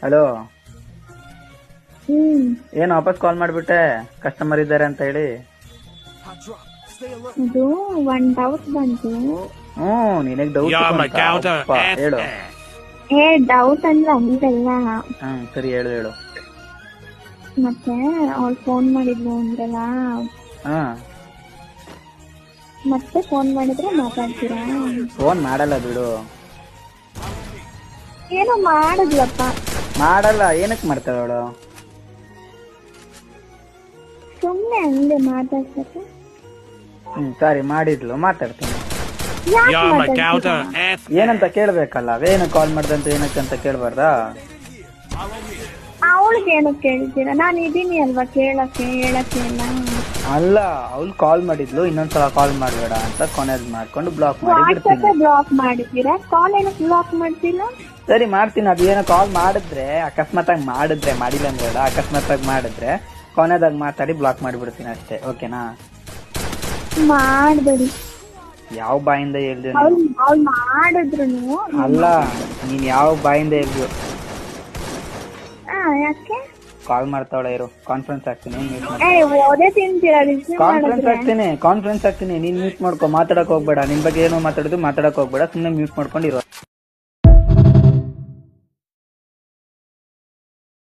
Hello, ಹ್ಮ್ ಏನು ವಾಪಸ್ ಕಾಲ್ ಮಾಡ್ಬಿಟ್ಟೆ ಕಸ್ಟಮರ್ ಇದ್ದಾರೆ ಅಂತ ಹೇಳಿ? ಇದು ಒಂದ್ ಡೌಟ್ ಬಂತು. ನಿನಗ್ ಡೌಟ್ ಹೇಳು. ಡೌಟ್ ಅಂದ್ರೆ ಹಂಗಲ್ಲ. ಸರಿ ಹೇಳು. ಮತ್ತೆ ಅವ್ಳು ಫೋನ್ ಮಾಡಿದ್ಲು ಅಂದ್ರಲ್ಲ, ಹಾ, ಮತ್ತೆ ಫೋನ್ ಮಾಡಿದ್ರೆ ಮಾತಾಡ್ತೀರಾ? ಫೋನ್ ಮಾಡಲ್ಲ ಬಿಡು. ಏನೋ ಮಾಡಿದ್ಲಪ್ಪ. ಮಾಡಲ್ಲ, ಏನಕ್ ಮಾಡ್ತಾಳ ಅವಳು? ಸುಮ್ನೆ ಹಂಗೆ ಮಾತಾಡ್ಸಕ್ಕೆ. ಸರಿ, ಮಾಡಿದ್ಲು, ಮಾತಾಡ್ತೀನಿ. ಯಾಕೆ ಮಾತಾಡ್ತೀರಾ? ಏನಂತ ಕೇಳ್ಬೇಕಲ್ಲ, ಏನು ಕಾಲ್ ಮಾಡ್ದಂತ ಏನಕ್ಕಂತ ಕೇಳ್ಬಾರ್ದಾ? ಅವಳಿಗೆ ಏನಕ್ಕೆ ಕೇಳ್ತೀರಾ? ನಾನು ಇದೀನಿ ಅಲ್ವಾ ಕೇಳಕ್ಕೆ, ಹೇಳಕ್ಕೆ ಎಲ್ಲ. ಅಲ್ಲ, ಅವ್ಳು ಕಾಲ್ ಮಾಡಿದ್ಲು, ಇನ್ನೊಂದ್ಸಲ ಕಾಲ್ ಮಾಡ್ಬೇಡ ಅಂತ ಕೊನೆದ್ ಮಾಡ್ಕೊಂಡು ಬ್ಲಾಕ್ ಮಾಡಿ ಬಿಡ್ತೀನಿ. ವಾಟ್ಸಪ್ ಬ್ಲಾಕ್ ಮಾಡಿದ್ದೀರಾ? ಕಾಲ್ ಏನಕ್ಕೆ ಬ್ಲಾಕ್ ಮಾಡ್ತಿಲ್ಲ? ಸರಿ, ಮಾಡ್ತೀನಿ. ಅದು ಏನೋ ಕಾಲ್ ಮಾಡಿದ್ರೆ ಅಕಸ್ಮಾತ್ ಆಗಿ ಮಾಡಿದ್ರೆ, ಮಾಡಿಲ್ಲ ಅಂದ್ರಲ್ಲ, ಅಕಸ್ಮಾತ್ ಆಗಿ ಮಾಡಿದ್ರೆ ಕೊನೆದಾಗ ಮಾತಾಡಿ ಬ್ಲಾಕ್ ಮಾಡಿಬಿಡ್ತೀನಿ ಅಷ್ಟೇ. ಓಕೆನಾ? ಮಾಡ್ಬೇಡಿ. ಯಾವ ಬಾಯಿಂದ ಹೇಳ್ದೆ? ಅವ್ಳು ಮಾಡಿದ್ರು. ಅಲ್ಲ, ನೀನ್ ಯಾವ ಬಾಯಿಂದ ಹೇಳ್ದು? ಯಾಕೆ ಕಾಲ್ ಮಾಡ್ತಾವಳ ಇರು, ಕಾನ್ಫರೆನ್ಸ್ ಆಗ್ತೀನಿ. ಓದೇ ತಿಂತೀರಾ? ಕಾನ್ಫರೆನ್ಸ್ ಆಗ್ತೀನಿ. ನೀನ್ ಮ್ಯೂಟ್ ಮಾಡ್ಕೊ, ಮಾತಾಡಕ್ ಹೋಗ್ಬೇಡ. ನಿನ್ ಬಗ್ಗೆ ಏನೋ ಮಾತಾಡೋದು ಮಾತಾಡಕ್ ಹೋಗ್ಬೇಡ, ಸುಮ್ನೆ ಮ್ಯೂಟ್ ಮಾಡ್ಕೊಂಡಿರೋ.